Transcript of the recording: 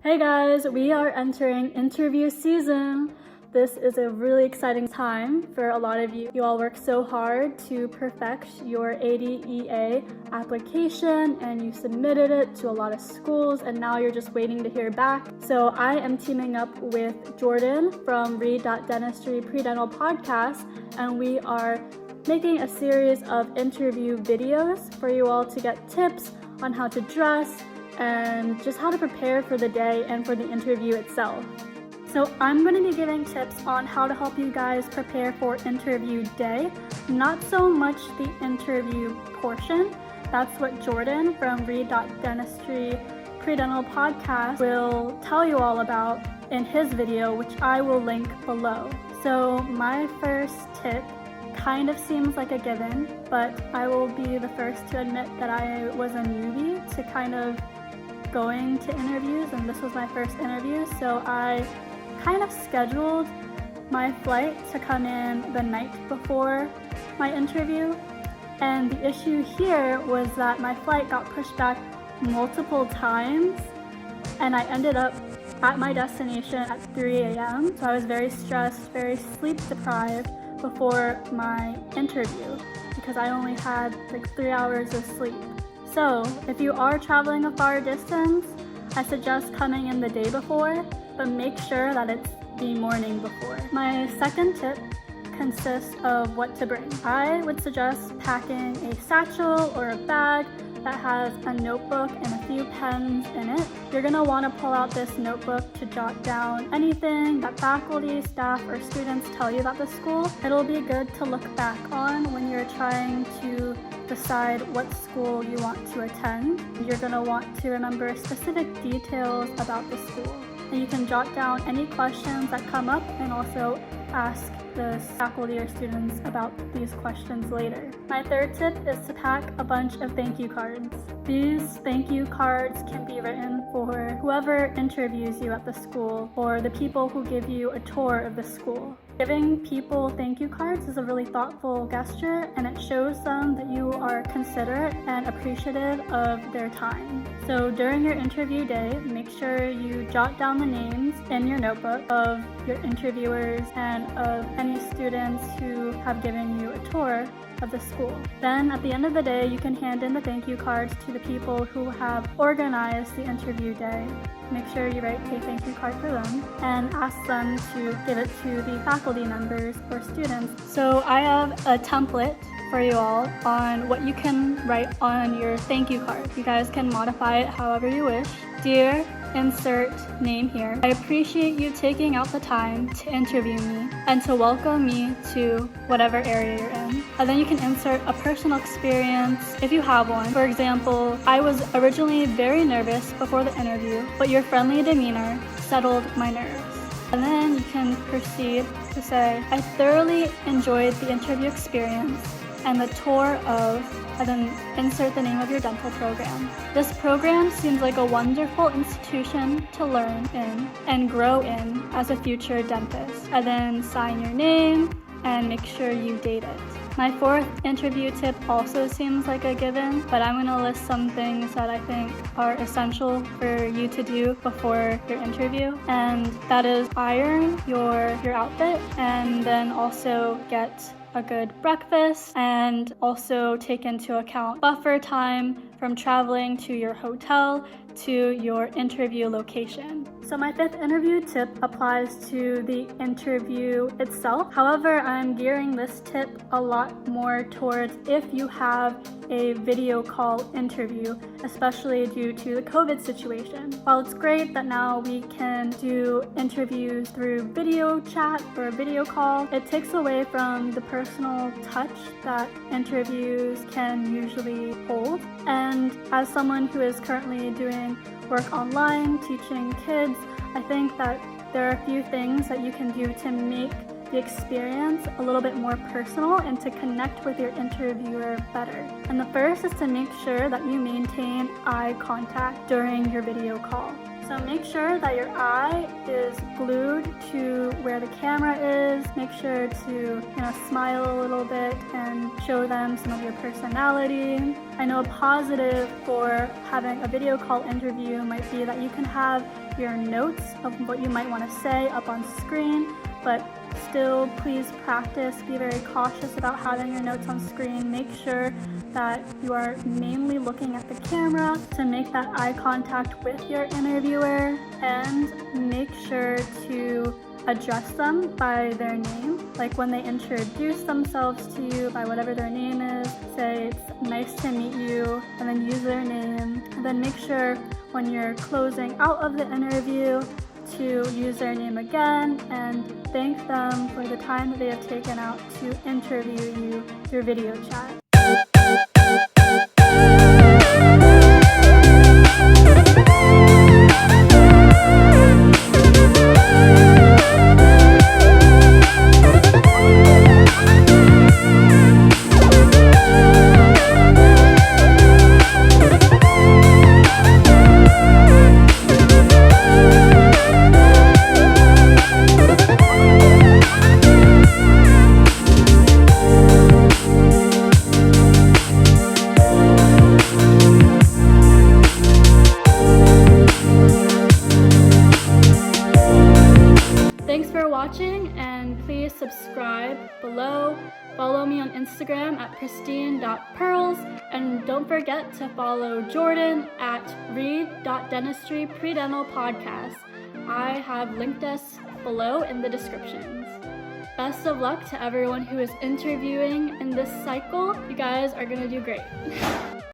Hey guys, we are entering interview season. This is a really exciting time for a lot of you. You all work so hard to perfect your ADEA application and you submitted it to a lot of schools and now you're just waiting to hear back. So I am teaming up with Jordan from Read.Dentistry Pre-Dental Podcast, and we are making a series of interview videos for you all to get tips on how to dress and just how to prepare for the day and for the interview itself. So I'm going to be giving tips on how to help you guys prepare for interview day, not so much the interview portion. That's what Jordan from Read.Dentistry Pre-Dental Podcast will tell you all about in his video, which I will link below. So my first tip kind of seems like a given, but I will be the first to admit that I was a newbie to kind of going to interviews, and this was my first interview, so I kind of scheduled my flight to come in the night before my interview, and the issue here was that my flight got pushed back multiple times and I ended up at my destination at 3 a.m. So I was very stressed, very sleep deprived before my interview because I only had like 3 hours of sleep. So if you are traveling a far distance, I suggest coming in the day before, but make sure that it's the morning before. My second tip consists of what to bring. I would suggest packing a satchel or a bag that has a notebook and a few pens in it. You're going to want to pull out this notebook to jot down anything that faculty, staff, or students tell you about the school. It'll be good to look back on when you're trying to decide what school you want to attend. You're going to want to remember specific details about the school. And you can jot down any questions that come up and also ask the faculty or students about these questions later. My third tip is to pack a bunch of thank you cards. These thank you cards can be written for whoever interviews you at the school or the people who give you a tour of the school. Giving people thank you cards is a really thoughtful gesture, and it shows them that you are considerate and appreciative of their time. So during your interview day, make sure you jot down the names in your notebook of your interviewers and of any students who have given you a tour of the school. Then at the end of the day, you can hand in the thank you cards to the people who have organized the interview day. Make sure you write a thank you card for them and ask them to give it to the faculty members or students. So I have a template for you all on what you can write on your thank you card. You guys can modify it however you wish. Dear, insert name here. I appreciate you taking out the time to interview me and to welcome me to whatever area you're in. And then you can insert a personal experience if you have one. For example, I was originally very nervous before the interview, but your friendly demeanor settled my nerves. And then you can proceed to say, I thoroughly enjoyed the interview experience and the tour of, and then insert the name of your dental program. This program seems like a wonderful institution to learn in and grow in as a future dentist. And then sign your name and make sure you date it. My fourth interview tip also seems like a given, but I'm going to list some things that I think are essential for you to do before your interview, and that is iron your outfit, and then also get a good breakfast, and also take into account buffer time from traveling to your hotel to your interview location. So my fifth interview tip applies to the interview itself. However, I'm gearing this tip a lot more towards if you have a video call interview, especially due to the COVID situation. While it's great that now we can do interviews through video chat or video call, it takes away from the personal touch that interviews can usually hold. And as someone who is currently doing work online, teaching kids, I think that there are a few things that you can do to make the experience a little bit more personal and to connect with your interviewer better. And the first is to make sure that you maintain eye contact during your video call. So make sure that your eye is glued to where the camera is. Make sure to smile a little bit and show them some of your personality. I know a positive for having a video call interview might be that you can have your notes of what you might want to say up on screen, but still please practice. Be very cautious about having your notes on screen. Make sure that you are mainly looking at the camera to make that eye contact with your interviewer, and make sure to address them by their name. Like when they introduce themselves to you by whatever their name is, say it's nice to meet you, and then use their name. And then make sure when you're closing out of the interview to use their name again and thank them for the time that they have taken out to interview you through video chat. Thanks for watching, and please subscribe below. Follow me on Instagram at pristine.pearls, and don't forget to follow Jordan at read.dentistry predental podcast. I have linked us below in the descriptions. Best of luck to everyone who is interviewing in this cycle. You guys are gonna do great.